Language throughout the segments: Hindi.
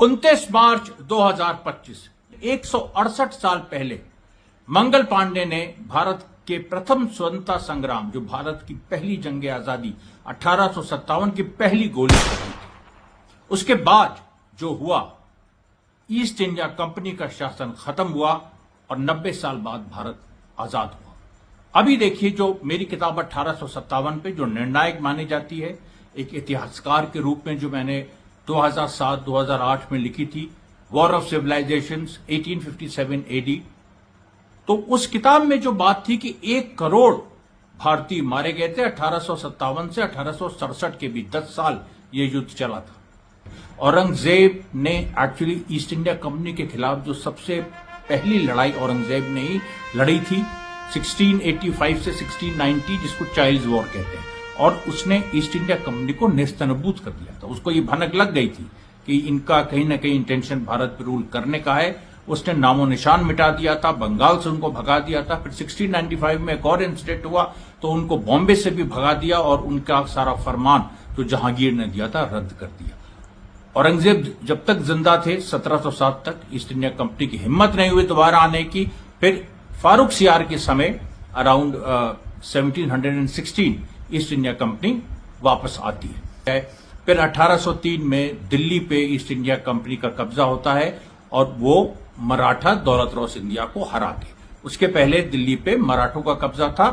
29 मार्च 2025 168 साल पहले मंगल पांडे ने भारत के प्रथम स्वतंत्रता संग्राम, जो भारत की पहली जंग आजादी 1857 की पहली गोली चलाई थी। उसके बाद जो हुआ, ईस्ट इंडिया कंपनी का शासन खत्म हुआ और 90 साल बाद भारत आजाद हुआ। अभी देखिए, जो मेरी किताब 1857 पे जो निर्णायक मानी जाती है, एक इतिहासकार के रूप में जो मैंने 2007-2008 में लिखी थी, वॉर ऑफ सिविलाइजेशंस 1857 एडी, तो उस किताब में जो बात थी कि 1 करोड़ भारतीय मारे गए थे 1857 से 1867 के बीच, 10 साल ये युद्ध चला था। औरंगजेब ने एक्चुअली ईस्ट इंडिया कंपनी के खिलाफ जो सबसे पहली लड़ाई औरंगजेब ने ही लड़ी थी 1685 से 1690, जिसको चाइल्ड्स वॉर कहते हैं, और उसने ईस्ट इंडिया कंपनी को नेस्तनाबूद कर दिया था। उसको ये भनक लग गई थी कि इनका कहीं ना कहीं इंटेंशन भारत पर रूल करने का है। उसने नामो निशान मिटा दिया था, बंगाल से उनको भगा दिया था। फिर 1695 में एक और इंसिडेंट हुआ तो उनको बॉम्बे से भी भगा दिया और उनका सारा फरमान जो जहांगीर ने दिया था रद्द कर दिया। औरंगजेब जब तक जिंदा थे 1707 तक ईस्ट इंडिया कंपनी की हिम्मत नहीं हुई दोबारा आने की। फिर फारूक सियार के समय अराउंड 1716 ईस्ट इंडिया कंपनी वापस आती है। फिर 1803 में दिल्ली पे ईस्ट इंडिया कंपनी का कब्जा होता है और वो मराठा दौलतराव सिंधिया को हराते। उसके पहले दिल्ली पे मराठों का कब्जा था,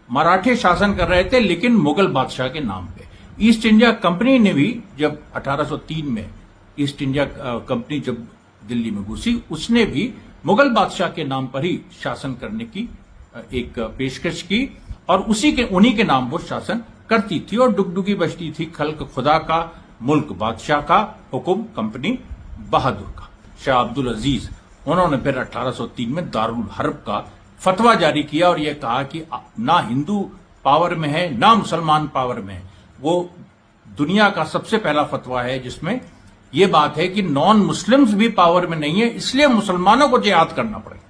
मराठे शासन कर रहे थे, लेकिन मुगल बादशाह के नाम पे। ईस्ट इंडिया कंपनी ने भी जब 1803 में ईस्ट इंडिया कंपनी जब दिल्ली में घुसी, उसने भी मुगल बादशाह के नाम पर ही शासन करने की एक पेशकश की और उन्हीं के नाम वो शासन करती थी और डुगडुगी बजती थी, खल्क खुदा का, मुल्क बादशाह का, हुकुम कंपनी बहादुर का। शाह अब्दुल अजीज, उन्होंने फिर 1803 में दारुल हर्ब का फतवा जारी किया और यह कहा कि ना हिंदू पावर में है ना मुसलमान पावर में है। वो दुनिया का सबसे पहला फतवा है जिसमें यह बात है कि नॉन मुस्लिम्स भी पावर में नहीं है, इसलिए मुसलमानों को जिहाद करना पड़ेगा।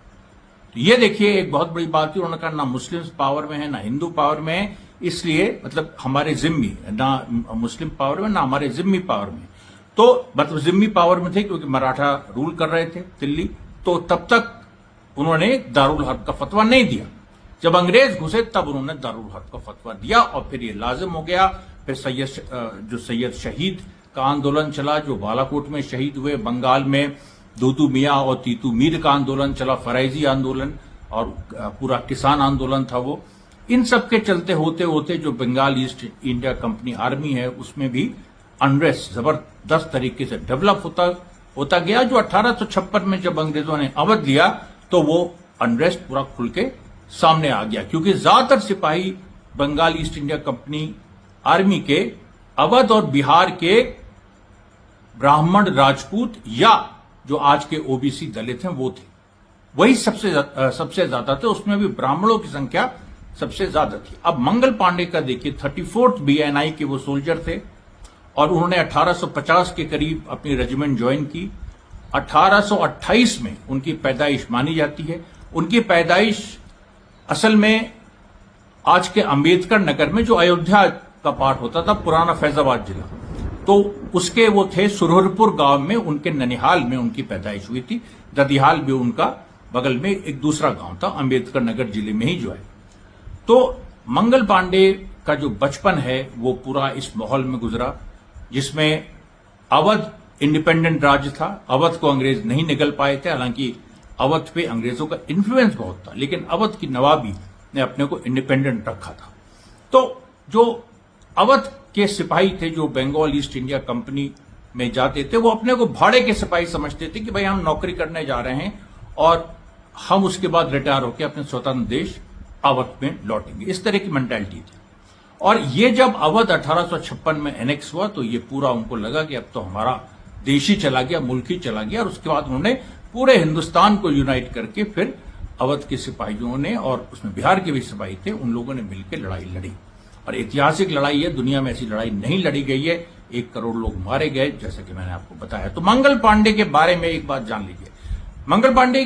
तो ये देखिए, एक बहुत बड़ी बात थी। उन्होंने कहा ना मुस्लिम्स पावर में है ना हिंदू पावर में है, इसलिए मतलब हमारे जिम्मी, ना मुस्लिम पावर में ना हमारे जिम्मी पावर में। तो मतलब जिम्मी पावर में थे क्योंकि मराठा रूल कर रहे थे दिल्ली, तो तब तक उन्होंने दारुल हर्ब का फतवा नहीं दिया। जब अंग्रेज घुसे तब उन्होंने दारुल हर्ब का फतवा दिया और फिर ये लाजिम हो गया। फिर सैयद शहीद का आंदोलन चला, जो बालाकोट में शहीद हुए। बंगाल में दूतू मियाँ और तीतू मीर का आंदोलन चला, फराइजी आंदोलन और पूरा किसान आंदोलन था वो। इन सब के चलते होते होते जो Bengal East India company army है, उसमें भी अनरेस्ट जबरदस्त तरीके से डेवलप होता गया। जो 1856 में जब अंग्रेजों ने अवध लिया तो वो अनरेस्ट पूरा खुल के सामने आ गया, क्योंकि ज्यादातर सिपाही Bengal East India company army के अवध और बिहार के ब्राह्मण, राजपूत या जो आज के ओबीसी दलित हैं वो थे। वही सबसे ज्यादा थे, उसमें भी ब्राह्मणों की संख्या सबसे ज्यादा थी। अब मंगल पांडे का देखिए, 34th BNI के वो सोल्जर थे और उन्होंने 1850 के करीब अपनी रेजिमेंट ज्वाइन की। 1828 में उनकी पैदाइश मानी जाती है। उनकी पैदाइश असल में आज के अंबेडकर नगर में, जो अयोध्या का पार्ट होता था, पुराना फैजाबाद जिला, तो उसके वो थे सुरहरपुर गांव में, उनके ननिहाल में उनकी पैदाइश हुई थी। ददिहाल भी उनका बगल में एक दूसरा गांव था, अंबेडकर नगर जिले में ही जो है। तो मंगल पांडे का जो बचपन है वो पूरा इस माहौल में गुजरा जिसमें अवध इंडिपेंडेंट राज्य था। अवध को अंग्रेज नहीं निगल पाए थे, हालांकि अवध पे अंग्रेजों का इन्फ्लुएंस बहुत था, लेकिन अवध की नवाबी ने अपने को इंडिपेंडेंट रखा था। तो जो अवध के सिपाही थे जो बंगाल ईस्ट इंडिया कंपनी में जाते थे, वो अपने को भाड़े के सिपाही समझते थे कि भाई हम नौकरी करने जा रहे हैं और हम उसके बाद रिटायर होकर अपने स्वतंत्र देश अवध में लौटेंगे। इस तरह की मेंटालिटी थी। और ये जब अवध 1856 में एनेक्स हुआ तो ये पूरा उनको लगा कि अब तो हमारा देश ही चला गया, मुल्क ही चला गया। और उसके बाद उन्होंने पूरे हिंदुस्तान को यूनाइट करके फिर अवध के सिपाहियों ने, और उसमें बिहार के भी सिपाही थे, उन लोगों ने मिलकर लड़ाई लड़ी। और ऐतिहासिक लड़ाई है, दुनिया में ऐसी लड़ाई नहीं लड़ी गई है। 1 करोड़ लोग मारे गए, जैसा कि मैंने आपको बताया। तो मंगल पांडे के बारे में एक बात जान लीजिए। मंगल पांडे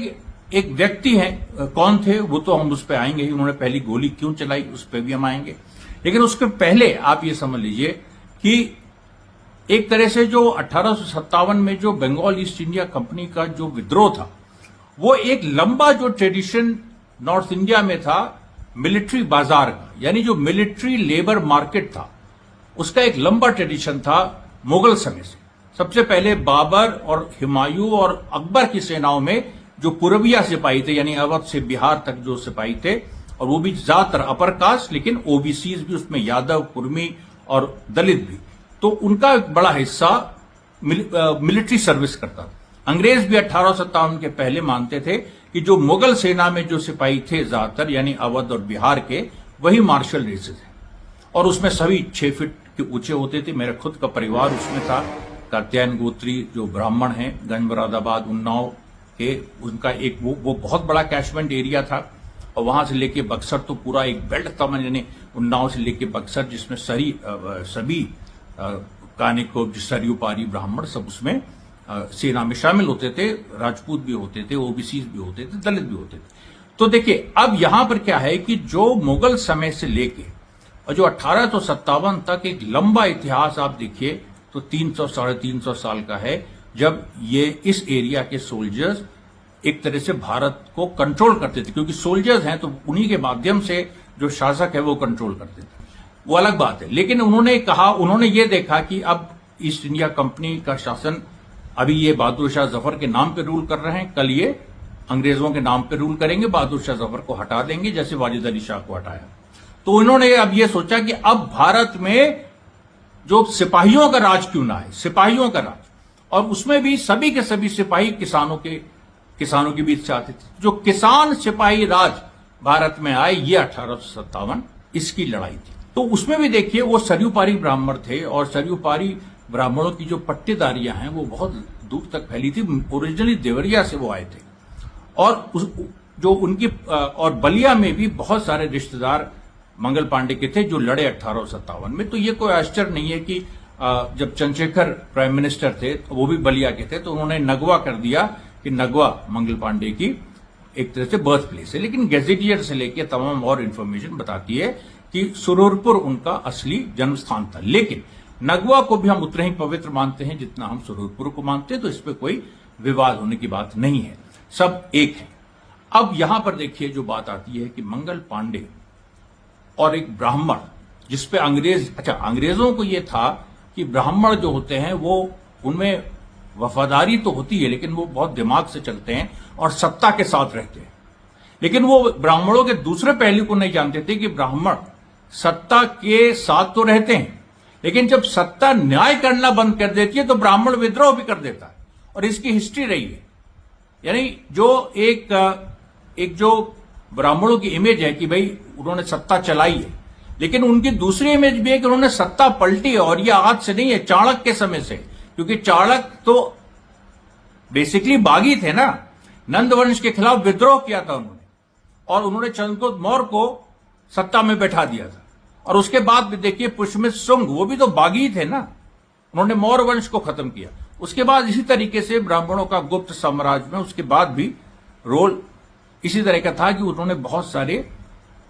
एक व्यक्ति हैं, कौन थे वो तो हम उस पर आएंगे ही। उन्होंने पहली गोली क्यों चलाई उस पर भी हम आएंगे, लेकिन उसके पहले आप ये समझ लीजिए कि एक तरह से जो 1857 में जो बंगाल ईस्ट इंडिया कंपनी का जो विद्रोह था, वो एक लंबा जो ट्रेडिशन नॉर्थ इंडिया में था मिलिट्री बाजार का, यानी जो मिलिट्री लेबर मार्केट था, उसका एक लंबा ट्रेडिशन था मुगल समय से। सबसे पहले बाबर और हुमायूं और अकबर की सेनाओं में जो पूर्विया सिपाही थे, यानी अवध से बिहार तक जो सिपाही थे, और वो भी ज्यादातर अपर कास्ट, लेकिन ओबीसीज भी उसमें, यादव, कुर्मी और दलित भी, तो उनका एक बड़ा हिस्सा मिलिट्री सर्विस करता था। अंग्रेज भी 1857 के पहले मानते थे कि जो मुगल सेना में जो सिपाही थे ज्यादातर, यानी अवध और बिहार के, वही मार्शल रेसेस हैं, और उसमें सभी 6 फीट के ऊंचे होते थे। मेरा खुद का परिवार उसमें था, कात्यायन गोत्री जो ब्राह्मण हैं, गंज मुरादाबाद उन्नाव के, उनका एक वो बहुत बड़ा कैशमेंट एरिया था, और वहां से लेके बक्सर तो पूरा एक बेल्ट था, यानी उन्नाव से लेके बक्सर, जिसमें सभी कानिको, सरयू पारी ब्राह्मण सब उसमें सेना में शामिल होते थे। राजपूत भी होते थे, ओबीसी भी होते थे, दलित भी होते थे। तो देखिए अब यहां पर क्या है कि जो मुगल समय से लेके और जो 1857 तक एक लंबा इतिहास आप देखिए तो 300 साढ़े 300 साल का है, जब ये इस एरिया के सोल्जर्स एक तरह से भारत को कंट्रोल करते थे, क्योंकि सोल्जर्स हैं तो उन्हीं के माध्यम से जो शासक है वो कंट्रोल करते थे, वो अलग बात है। लेकिन उन्होंने ये देखा कि अब ईस्ट इंडिया कंपनी का शासन, अभी ये बहादुर शाह जफर के नाम पे रूल कर रहे हैं, कल ये अंग्रेजों के नाम पे रूल करेंगे, बहादुर शाह जफर को हटा देंगे जैसे वाजिद अली शाह को हटाया। तो इन्होंने अब ये सोचा कि अब भारत में जो सिपाहियों का राज क्यों ना है, सिपाहियों का राज, और उसमें भी सभी के सभी सिपाही किसानों के बीच से आते थे। जो किसान सिपाही राज भारत में आए, ये 1857 इसकी लड़ाई थी। तो उसमें भी देखिए वो सरयू पारी ब्राह्मण थे, और सरयू पारी ब्राह्मणों की जो पट्टेदारियां हैं वो बहुत दूर तक फैली थी। ओरिजिनली देवरिया से वो आए थे, और जो उनकी और बलिया में भी बहुत सारे रिश्तेदार मंगल पांडे के थे जो लड़े 1857 में। तो ये कोई आश्चर्य नहीं है कि जब चंद्रशेखर प्राइम मिनिस्टर थे तो वो भी बलिया के थे, तो उन्होंने नगवा कर दिया कि नगवा मंगल पांडे की एक तरह से बर्थ प्लेस है। लेकिन गैजेटियर से लेके तमाम और इंफॉर्मेशन बताती है कि सुरूरपुर उनका असली जन्म स्थान था। लेकिन नगवा को भी हम उतना ही पवित्र मानते हैं जितना हम सुरूरपुर को मानते हैं, तो इस पर कोई विवाद होने की बात नहीं है, सब एक है। अब यहां पर देखिए जो बात आती है कि मंगल पांडे और एक ब्राह्मण, जिसपे अंग्रेजों को यह था कि ब्राह्मण जो होते हैं वो, उनमें वफादारी तो होती है लेकिन वो बहुत दिमाग से चलते हैं और सत्ता के साथ रहते हैं। लेकिन वो ब्राह्मणों के दूसरे पहलू को नहीं जानते थे कि ब्राह्मण सत्ता के साथ तो रहते हैं, लेकिन जब सत्ता न्याय करना बंद कर देती है तो ब्राह्मण विद्रोह भी कर देता है, और इसकी हिस्ट्री रही है। यानी जो एक जो ब्राह्मणों की इमेज है कि भाई उन्होंने सत्ता चलाई है, लेकिन उनकी दूसरी इमेज भी है कि उन्होंने सत्ता पलटी है, और ये आज से नहीं है, चाणक्य के समय से। क्योंकि चाणक्य तो बेसिकली बागी थे ना, नंद वंश के खिलाफ विद्रोह किया था उन्होंने, और उन्होंने चंद्रगुप्त मौर्य को सत्ता में बैठा दिया था। और उसके बाद भी देखिए पुष्यमित्र शुंग, वो भी तो बागी थे ना, उन्होंने मौर्य वंश को खत्म किया। उसके बाद इसी तरीके से ब्राह्मणों का गुप्त साम्राज्य में उसके बाद भी रोल इसी तरह का था कि उन्होंने बहुत सारे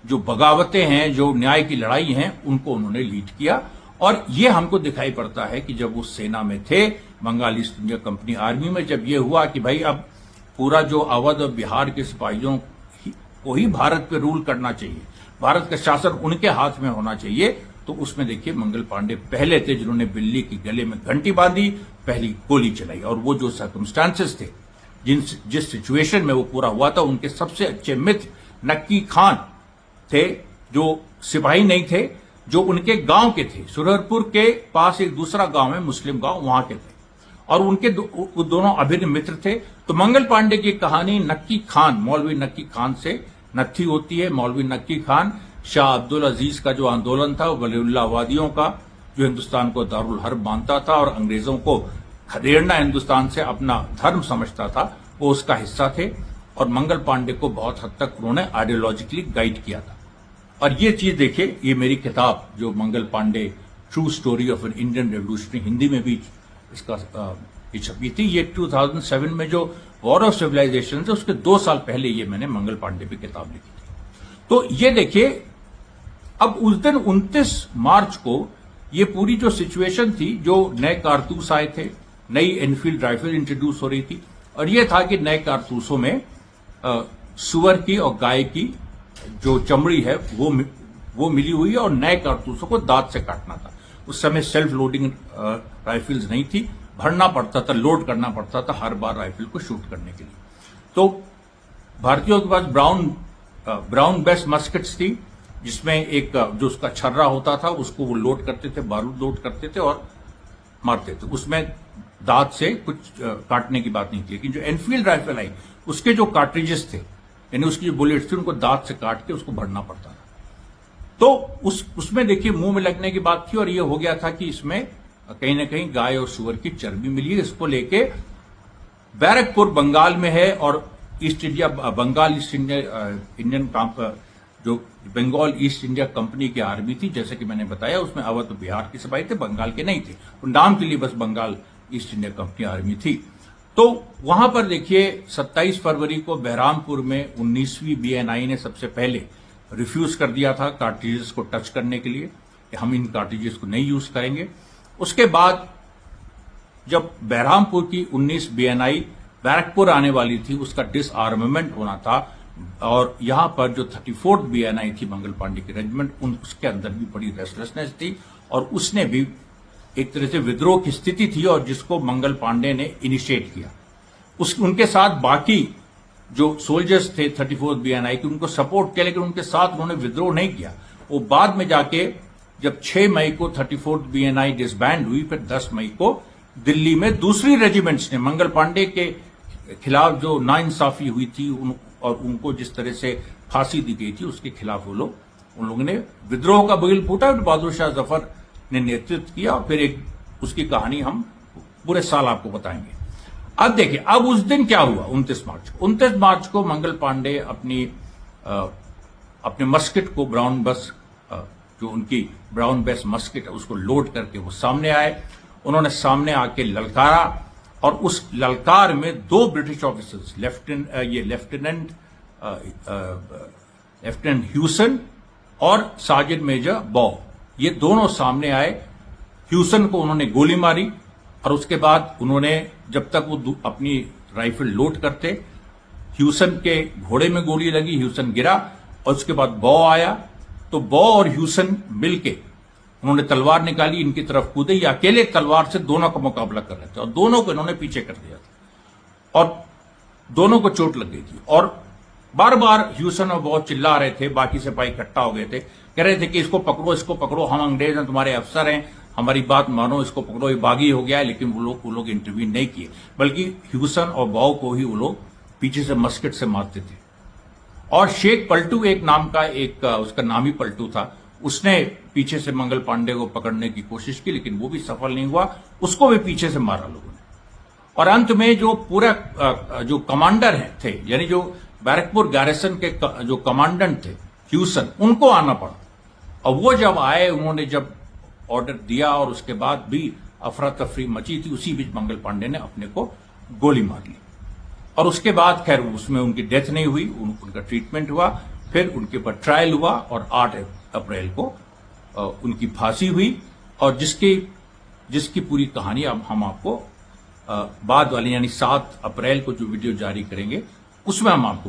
जो बगावतें हैं, जो न्याय की लड़ाई हैं, उनको उन्होंने लीड किया। और ये हमको दिखाई पड़ता है कि जब वो सेना में थे, Bengal East India company army में, जब ये हुआ कि भाई अब पूरा जो अवध और बिहार के सिपाहियों को ही भारत पे रूल करना चाहिए, भारत का शासन उनके हाथ में होना चाहिए, तो उसमें देखिए मंगल पांडे पहले थे जिन्होंने बिल्ली की गले में घंटी बांधी, पहली गोली चलाई। और वो जो सर्कमस्टांसेस थे, जिस सिचुएशन में वो पूरा हुआ था, उनके सबसे अच्छे मित्र नक्की खान थे, जो सिपाही नहीं थे, जो उनके गांव के थे। सुरहरपुर के पास एक दूसरा गांव है, मुस्लिम गांव, वहां के थे, और उनके दोनों अभिन्न मित्र थे। तो मंगल पांडे की कहानी नक्की खान, मौलवी नक्की खान से नत्थी होती है। मौलवी नक्की खान शाह अब्दुल अजीज का जो आंदोलन था, वलीउल्लाहवादियों का, जो हिंदुस्तान को दारुल हर्ब मानता था और अंग्रेजों को खदेड़ना हिंदुस्तान से अपना धर्म समझता था, वो उसका हिस्सा थे। और मंगल पांडे को बहुत हद तक उन्होंने आइडियोलॉजिकली गाइड किया था। और ये चीज देखिए, ये मेरी किताब जो Mangal Pandey true story of an Indian revolution, Hindi में भी इसका छपी थी। ये 2007 में जो वॉर ऑफ सिविलाइजेशन थे, उसके 2 साल पहले ये मैंने मंगल पांडे पे किताब लिखी थी। तो ये देखिए, अब उस दिन 29 मार्च को ये पूरी जो सिचुएशन थी, जो नए कारतूस आए थे, नई एनफील्ड राइफल इंट्रोड्यूस हो रही थी, और ये था कि नए कारतूसों में सुअर की और गाय की जो चमड़ी है वो मिली हुई है, और नए कारतूसों को दांत से काटना था। उस समय सेल्फ लोडिंग राइफल्स नहीं थी, भरना पड़ता था, लोड करना पड़ता था हर बार राइफल को शूट करने के लिए। तो भारतीयों के पास ब्राउन बेस मस्केट्स थी, जिसमें एक जो उसका छर्रा होता था उसको वो लोड करते थे, बारूद लोड करते थे और मारते थे। उसमें दांत से कुछ काटने की बात नहीं थी। लेकिन जो एनफील्ड राइफल आई, उसके जो कार्ट्रिजेस थे, यानी उसकी जो बुलेट्स थी, उनको दांत से काट के उसको भरना पड़ता था। तो उसमें देखिए मुंह में लगने की बात थी, और ये हो गया था कि इसमें कहीं ना कहीं गाय और सुअर की चर्बी मिली है। इसको लेके बैरकपुर बंगाल में है, और East India Bengal East Indian जो बंगाल ईस्ट इंडिया कंपनी की आर्मी थी, जैसे कि मैंने बताया, उसमें अवध बिहार के सिपाही थे, बंगाल के नहीं थे। तो नाम के लिए बस Bengal East India company army थी। तो वहां पर देखिए 27 फरवरी को बहरामपुर में 19वीं BNI ने सबसे पहले रिफ्यूज कर दिया था कार्ट्रिजेस को टच करने के लिए, कि हम इन कार्ट्रिजेस को नहीं यूज करेंगे। उसके बाद जब बहरामपुर की 19 BNI बैरकपुर आने वाली थी, उसका डिसआर्ममेंट होना था, और यहां पर जो 34th BNI थी मंगल पांडे की रेजिमेंट, उसके अंदर भी बड़ी रेस्टलेसनेस थी, और उसने भी एक तरह से विद्रोह की स्थिति थी, और जिसको मंगल पांडे ने इनिशिएट किया। उनके साथ बाकी जो सोल्जर्स थे 34th BNI की, उनको सपोर्ट किया, लेकिन उनके साथ उन्होंने विद्रोह नहीं किया। वो बाद में जाके जब 6 मई को 34th BNI डिसबैंड हुई, फिर 10 मई को दिल्ली में दूसरी रेजिमेंट्स ने मंगल पांडे के खिलाफ जो नाइंसाफी हुई थी और उनको जिस तरह से फांसी दी गई थी, उसके खिलाफ उन लोगों ने विद्रोह का बिगुल फूटा। बहादुर शाह जफर ने नेतृत्व किया, और फिर एक उसकी कहानी हम पूरे साल आपको बताएंगे। अब देखिए, अब उस दिन क्या हुआ 29 मार्च को मंगल पांडे अपने मस्केट को जो उनकी ब्राउन बेस मस्केट है उसको लोड करके वो सामने आए। उन्होंने सामने आके ललकारा, और उस ललकार में 2 ब्रिटिश ऑफिसर्स, लेफ्टिनेंट ह्यूसन और सार्जेंट मेजर बॉ, ये दोनों सामने आए। ह्यूसन को उन्होंने गोली मारी, और उसके बाद उन्होंने, जब तक वो अपनी राइफल लोड करते, ह्यूसन के घोड़े में गोली लगी, ह्यूसन गिरा, और उसके बाद बॉ आया। तो बॉ और ह्यूसन मिलके उन्होंने तलवार निकाली, इनकी तरफ कूदे। ये अकेले तलवार से दोनों का मुकाबला कर रहे थे, और दोनों को इन्होंने पीछे कर दिया था, और दोनों को चोट लग गई थी। और बार बार ह्यूसन और बॉ चिल्ला रहे थे, बाकी सिपाही इकट्ठा हो गए थे, कह रहे थे कि इसको पकड़ो, हम अंग्रेज हैं, तुम्हारे अफसर हैं, हमारी बात मानो, इसको पकड़ो, ये बागी हो गया है। लेकिन वो लोग इंटरव्यू नहीं किए, बल्कि ह्यूसन और बॉ को ही वो लोग पीछे से मस्केट से मारते थे। और शेख पलटू एक नाम का उसका नाम ही पलटू था, उसने पीछे से मंगल पांडे को पकड़ने की कोशिश की, लेकिन वो भी सफल नहीं हुआ, उसको भी पीछे से मारा लोगों ने। और अंत में जो पूरा जो कमांडर थे, यानी जो बैरकपुर गैरिसन के जो कमांडेंट थे ह्यूसन, उनको आना पड़ा। और वो जब आए, उन्होंने जब ऑर्डर दिया, और उसके बाद भी अफरा तफरी मची थी, उसी बीच मंगल पांडे ने अपने को गोली मार ली। और उसके बाद खैर उसमें उनकी डेथ नहीं हुई, उनका ट्रीटमेंट हुआ, फिर उनके ऊपर ट्रायल हुआ, और 8 अप्रैल को उनकी फांसी हुई। और जिसकी पूरी कहानी अब हम आपको बाद वाली, यानी 7 अप्रैल को जो वीडियो जारी करेंगे, उसमें हम आपको